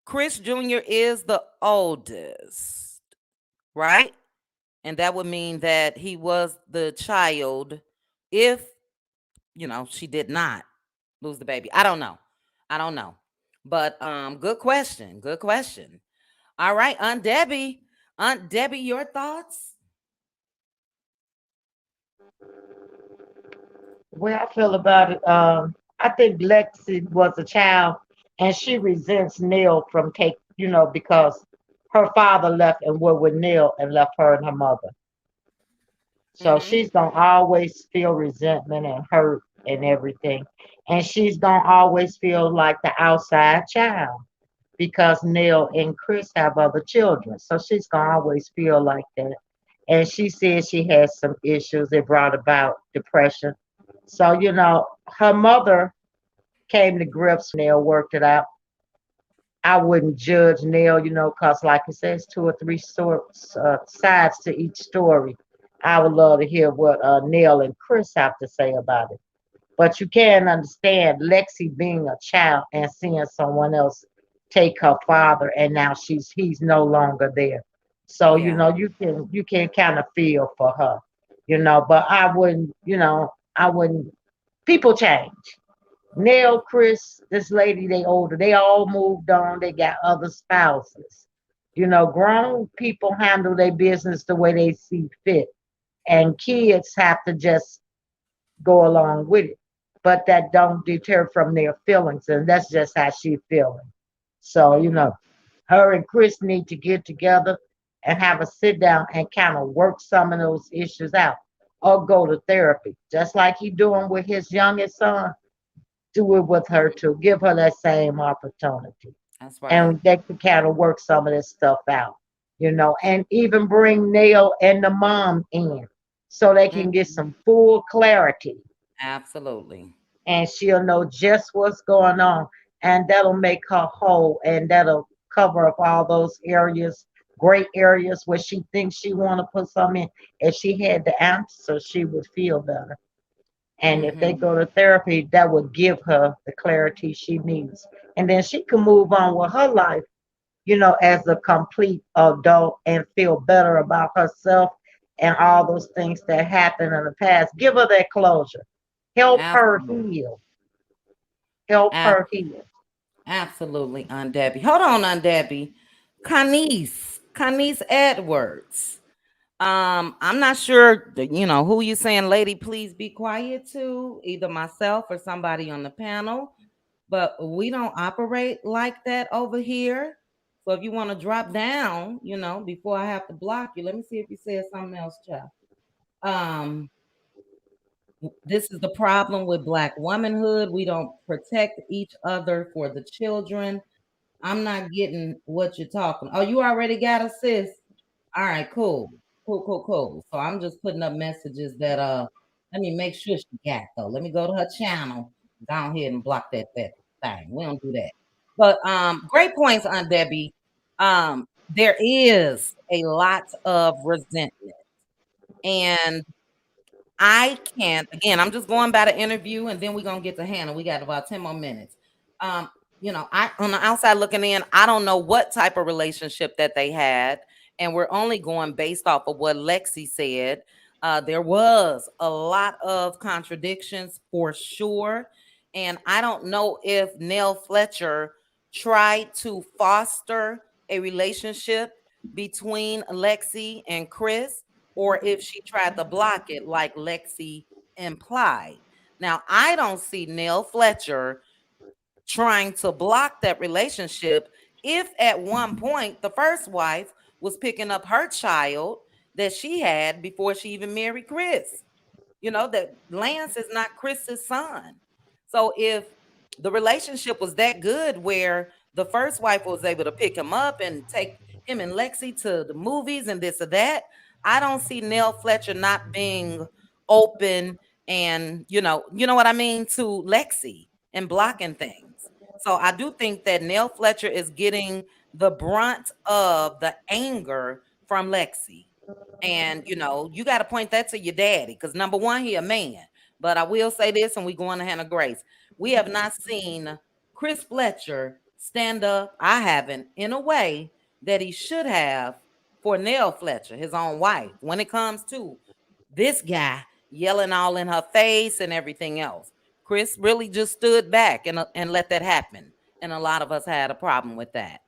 Chris Jr. is the oldest, right? And that would mean that he was the child if, she did not lose the baby. I don't know. I don't know. But good question. Good question. All right, Aunt Debbie. Aunt Debbie, your thoughts? Way I feel about it, I think Lexi was a child and she resents Neil from because her father left and were with Neil and left her and her mother. So Mm-hmm. she's gonna always feel resentment and hurt and everything. And she's gonna always feel like the outside child because Neil and Chris have other children. So she's gonna always feel like that. And she said she had some issues that brought about depression. So, her mother came to grips Neil, worked it out. I wouldn't judge Neil, because like it says, two or three sides to each story. I would love to hear what Neil and Chris have to say about it. But you can understand Lexi being a child and seeing someone else take her father, and now he's no longer there. So Yeah. you can kind of feel for her, But I wouldn't. People change. Nell, Chris, this lady, they older. They all moved on. They got other spouses. Grown people handle their business the way they see fit, and kids have to just go along with it. But that don't deter from their feelings, and that's just how she feeling. So, Mm-hmm. her and Chris need to get together and have a sit down and kind of work some of those issues out or go to therapy, just like he doing with his youngest son. Do it with her too. Give her that same opportunity. That's right. And they can kind of work some of this stuff out, and even bring Neil and the mom in so they can get Mhm. some full clarity Absolutely. and she'll know just what's going on. And that'll make her whole and that'll cover up all those areas, great areas where she thinks she want to put something in. If she had the answer, she would feel better. And if they Mm-hmm. go to therapy, that would give her the clarity she needs. And then she can move on with her life, as a complete adult and feel better about herself and all those things that happened in the past. Give her that closure. Help her Absolutely. heal. Help Ab- her heal. Absolutely, Aunt Debbie. Hold on, Aunt Debbie. Connice Edwards. I'm not sure who you saying, lady, please be quiet to, either myself or somebody on the panel. But we don't operate like that over here. So if you want to drop down, before I have to block you, let me see if you said something else, child. Um, this is the problem with Black womanhood. We don't protect each other for the children. I'm not getting what you're talking. Oh, you already got a sis. All right, cool. Cool, cool, cool. So I'm just putting up messages that let me make sure she got though. Let me go to her channel. Go ahead and block that thing. We don't do that. But great points on Debbie. There is a lot of resentment. And I can't. Again, I'm just going by the interview, and then we're gonna get to Hannah. We got about 10 more minutes. Um, I on the outside looking in, I don't know what type of relationship that they had, and we're only going based off of what Lexi said. There was a lot of contradictions for sure, and I don't know if Nell Fletcher tried to foster a relationship between Lexi and Chris, or if she tried to block it like Lexi implied. Now, I don't see Nell Fletcher trying to block that relationship if at one point the first wife was picking up her child that she had before she even married Chris. You know, that Lance is not Chris's son. So if the relationship was that good where the first wife was able to pick him up and take him and Lexi to the movies and this or that, I don't see Nell Fletcher not being open and you know what I mean, to Lexi and blocking things. So I do think that Nell Fletcher is getting the brunt of the anger from Lexi. And you got to point that to your daddy because number one, he a man. But I will say this, and we go on to Hannah Grace. We have not seen Chris Fletcher stand up. I haven't in a way that he should have for Nell Fletcher, his own wife, when it comes to this guy yelling all in her face and everything else. Chris really just stood back and let that happen. And a lot of us had a problem with that.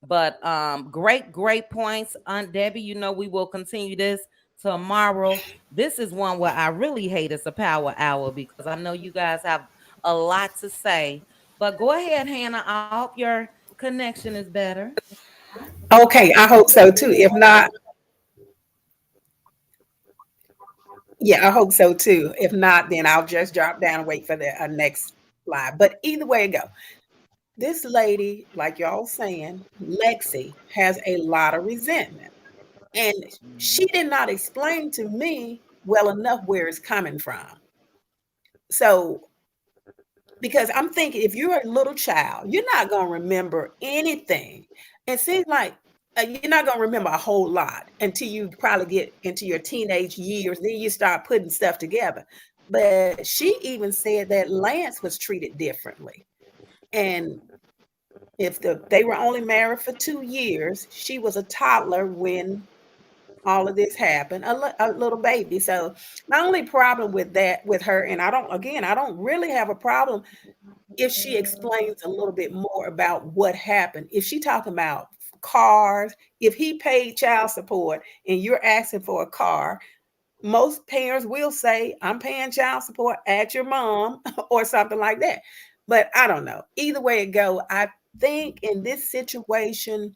But great points, Aunt Debbie. We will continue this tomorrow. This is one where I really hate it's a power hour because I know you guys have a lot to say. But go ahead, Hannah. I hope your connection is better. Okay, I hope so too. If not, yeah, I hope so too. If not, then I'll just drop down and wait for the next live. But either way it go, this lady, like y'all saying, Lexi, has a lot of resentment. And she Mhm. did not explain to me well enough where it's coming from. So, because I'm thinking if you're a little child, you're not going to remember anything. It seems like you're not going to remember a whole lot until you probably get into your teenage years. Then you start putting stuff together. But she even said that Lance was treated differently. And if they were only married for 2 years, she was a toddler when all of this happened, a little baby. So my only problem with that, with her, and I don't really have a problem if she explains a little bit more about what happened. If she talking about cars, if he paid child support and you're asking for a car, most parents will say, I'm paying child support at your mom or something like that. But I don't know. Either way it go, I think in this situation,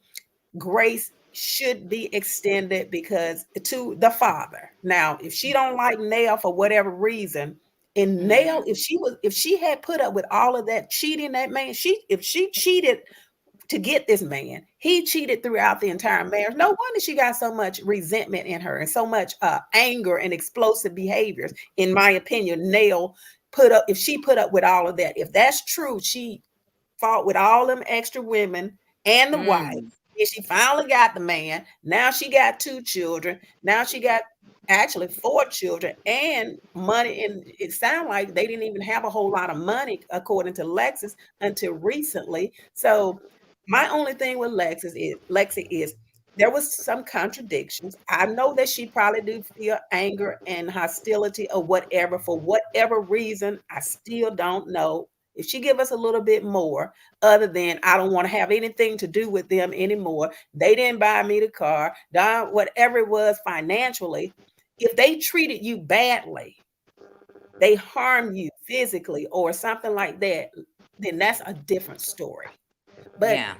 grace should be extended because to the father. Now, if she don't like Nell for whatever reason, and Nell, Mhm. if she had put up with all of that cheating, that man, if she cheated to get this man, he cheated throughout the entire marriage. No wonder she got so much resentment in her and so much anger and explosive behaviors. In my opinion, Nell put up, if she put up with all of that, if that's true, she fought with all them extra women and the wife. Mm. And she finally got the man. Now she got 2 children. Now she got actually 4 children and money. And it sounded like they didn't even have a whole lot of money, according to Lexus, until recently. So my only thing with Lexi is there was some contradictions. I know that she probably do feel anger and hostility or whatever for whatever reason. I still don't know. If she give us a little bit more, other than I don't want to have anything to do with them anymore. They didn't buy me the car, whatever it was financially. If they treated you badly, they harm you physically or something like that, then that's a different story. But Yeah.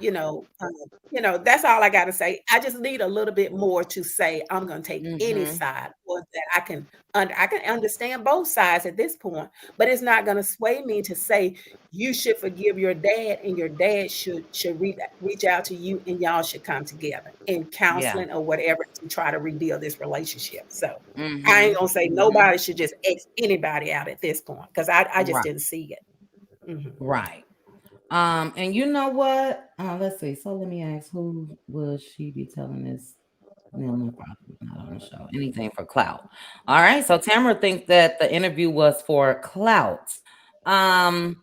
that's all I got to say. I just need a little bit more to say. I'm going to take any Mhm. side, or that I can understand both sides at this point. But it's not going to sway me to say you should forgive your dad, and your dad should reach out to you, and y'all should come together in Yeah. counseling or whatever to try to rebuild this relationship. So I ain't Mhm. gonna say Mhm. nobody should just X anybody out at this point because I just Right. didn't see it. Mhm. Right. And you know what? Let's see. So let me ask, who will she be telling this? No, probably not on the show. Anything for clout. All right. So Tamara thinks that the interview was for clout. Um,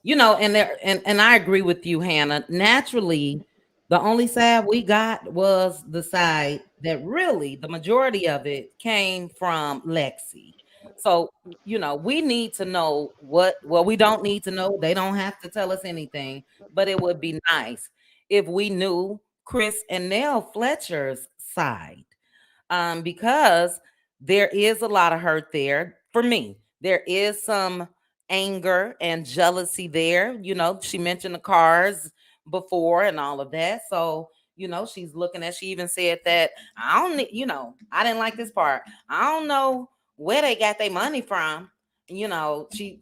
and I agree with you, Hannah. Naturally, the only side we got was the side that really the majority of it came from Lexi. So, we need to know we don't need to know. They don't have to tell us anything, but it would be nice if we knew Chris and Nell Fletcher's side, because there is a lot of hurt there. For me, there is some anger and jealousy there. She mentioned the cars before and all of that. So, she's looking at, she even said that, I don't need, I didn't like this part. I don't know where they got their money from. She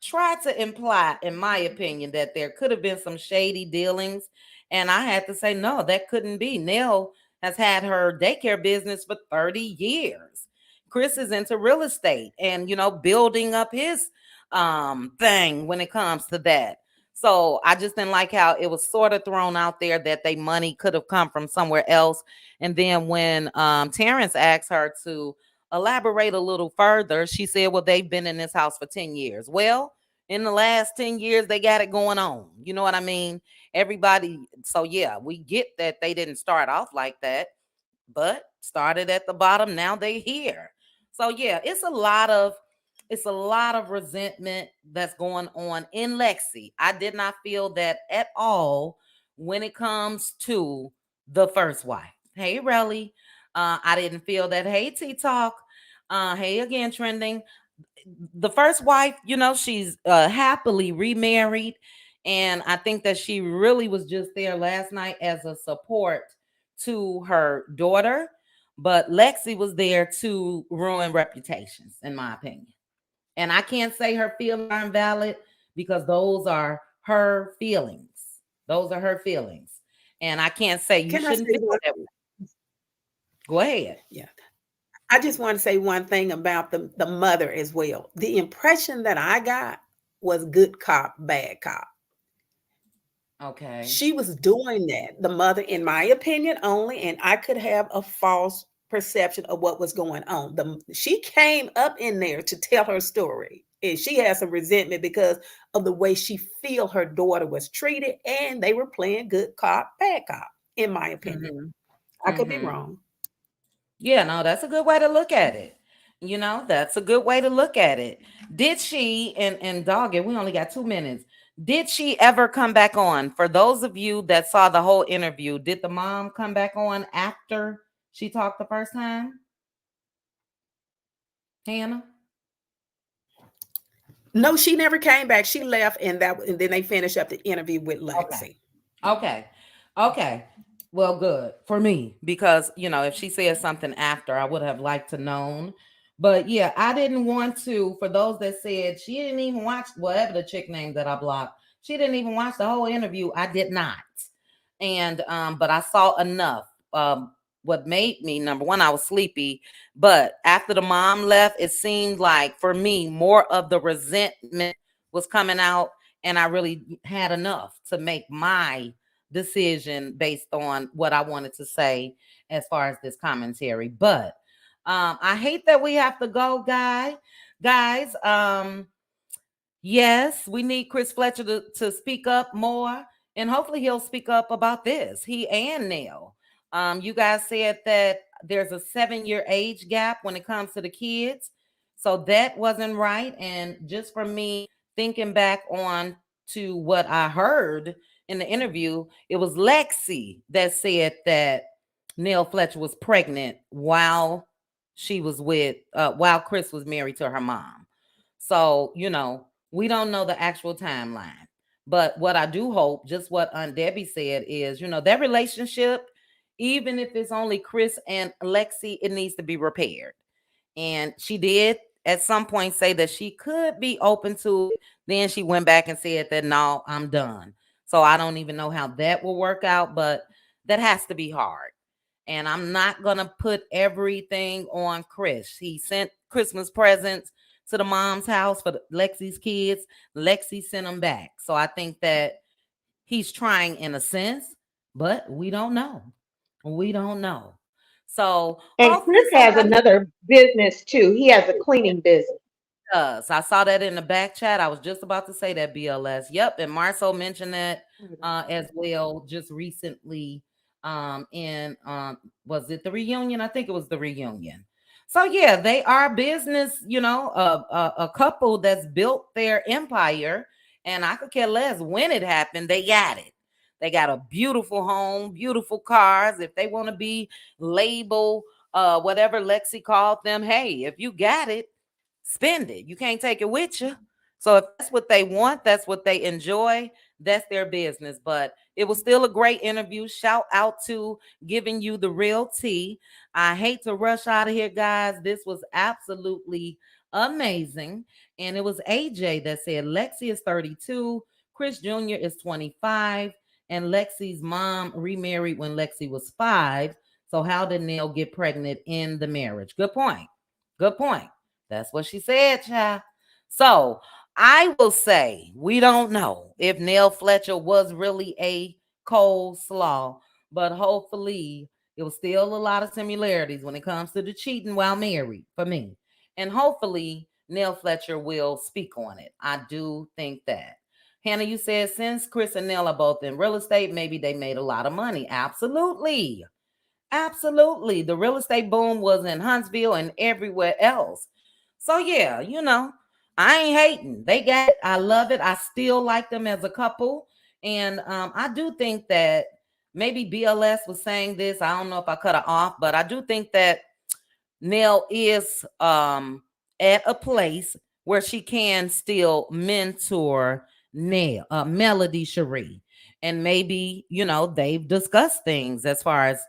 tried to imply, in my opinion, that there could have been some shady dealings. And I had to say, no, that couldn't be. Nell has had her daycare business for 30 years. Chris is into real estate and, building up his thing when it comes to that. So I just didn't like how it was sort of thrown out there that they money could have come from somewhere else. And then when Terrence asked her to elaborate a little further, she said, well, they've been in this house for 10 years. Well, in the last 10 years, they got it going on. You know what I mean? Everybody. So, yeah, we get that they didn't start off like that, but started at the bottom. Now they here. So, yeah, it's a lot of resentment that's going on in Lexi. I did not feel that at all when it comes to the first wife. Hey, Relly. I didn't feel that. Hey, T Talk. Hey, again, trending. The first wife, she's happily remarried. And I think that she really was just there last night as a support to her daughter. But Lexi was there to ruin reputations, in my opinion. And I can't say her feelings are invalid because those are her feelings. Those are her feelings. And I can't say you Can I shouldn't say feel one? that way. Go ahead. Yeah. I just want to say one thing about the mother as well. The impression that I got was good cop, bad cop. Okay. She was doing that, the mother, in my opinion only, and I could have a false perception of what was going on. She came up in there to tell her story, and she has some resentment because of the way she feel her daughter was treated, and they were playing good cop, bad cop, in my opinion. Mm-hmm. I could be Mm-hmm. wrong. Yeah, no, that's a good way to look at it. That's a good way to look at it. Did she, and dog it, we only got 2 minutes. Did she ever come back on? For those of you that saw the whole interview, did the mom come back on after she talked the first time? Hannah? No, she never came back. She left, and then they finished up the interview with Okay. Lexi. Okay. Okay. Well, good for me because, if she said something after, I would have liked to known. But yeah, I didn't want to, for those that said she didn't even watch whatever the chick name that I blocked, she didn't even watch the whole interview. I did not. And but I saw enough. What made me, number one, I was sleepy, but after the mom left, it seemed like for me more of the resentment was coming out, and I really had enough to make my decision based on what I wanted to say as far as this commentary. But I hate that we have to go, guys. Yes, we need Chris Fletcher to speak up more, and hopefully he'll speak up about this. He and Nell. You guys said that there's a 7-year age gap when it comes to the kids, so that wasn't right. And just for me thinking back on to what I heard in the interview, it was Lexi that said that Nell Fletcher was pregnant while Chris was married to her mom. So, we don't know the actual timeline. But what I do hope, just what Aunt Debbie said, is, their relationship, even if it's only Chris and Lexi, it needs to be repaired. And she did at some point say that she could be open to it. Then she went back and said that, no, I'm done. So I don't even know how that will work out, but that has to be hard. And I'm not going to put everything on Chris. He sent Christmas presents to the mom's house for Lexi's kids. Lexi sent them back. So I think that he's trying in a sense, but we don't know. We don't know. So And hopefully Chris has somebody another business too. He has a cleaning business. does. I saw that in the back chat. I was just about to say that, BLS. Yep. And Marcel mentioned that as well just recently in was it the reunion? I think it was the reunion. So yeah, they are business, a couple that's built their empire, and I could care less when it happened. They got it. They got a beautiful home, beautiful cars. If they want to be labeled, whatever Lexi called them, hey, if you got it, spend it. You can't take it with you. So if that's what they want, that's what they enjoy, that's their business. But it was still a great interview. Shout out to Giving You the Real Tea. I hate to rush out of here, guys. This was absolutely amazing. And it was AJ that said Lexi is 32, Chris Jr. is 25, and Lexi's mom remarried when Lexi was 5. So how did Nell get pregnant in the marriage? Good point. Good point. That's what she said, child. So I will say we don't know if Nell Fletcher was really a coleslaw, but hopefully it was still a lot of similarities when it comes to the cheating while married for me. And hopefully Nell Fletcher will speak on it. I do think that. Hannah, you said since Chris and Nell are both in real estate, maybe they made a lot of money. Absolutely. Absolutely. The real estate boom was in Huntsville and everywhere else. So yeah, I ain't hating. They got it. I love it. I still like them as a couple. And I do think that maybe BLS was saying this. I don't know if I cut her off, but I do think that Nell is at a place where she can still mentor Melody Cherie. And maybe, they've discussed things as far as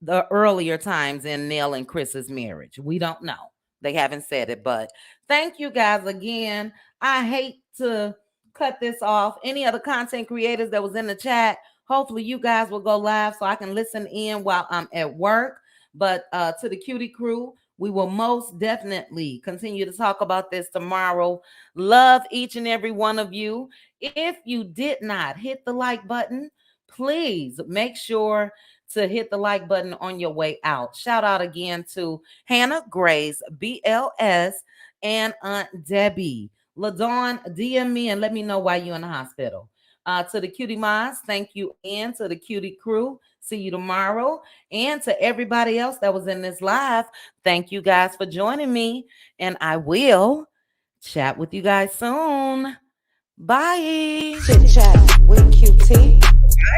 the earlier times in Nell and Chris's marriage. We don't know. They haven't said it, but thank you guys again. I hate to cut this off. Any other content creators that was in the chat, hopefully you guys will go live so I can listen in while I'm at work. But to the Cutie crew, we will most definitely continue to talk about this tomorrow. Love each and every one of you. If you did not hit the like button, please make sure to hit the like button on your way out. Shout out again to Hannah, Grace, BLS, and Aunt Debbie. LaDawn, DM me and let me know why you're in the hospital. To the Cutie Moms, thank you. And to the Cutie crew, see you tomorrow. And to everybody else that was in this live, thank you guys for joining me. And I will chat with you guys soon. Bye. Chit chat with QT. Bye,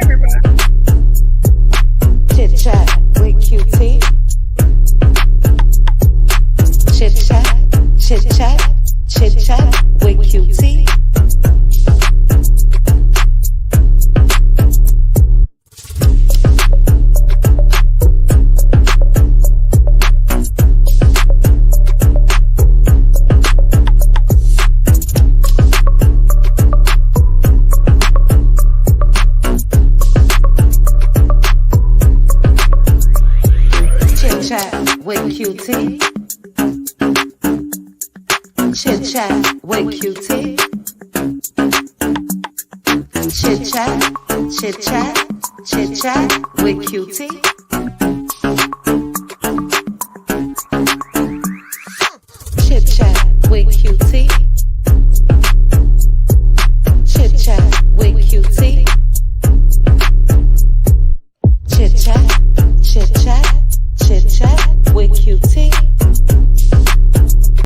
everybody. Chit chat with QT. Chit chat, chit chat, chit chat with QT. Chat with QT. Chit chat with QT. Chit chat, chit chat, chit chat with QT. Chit chat with QT.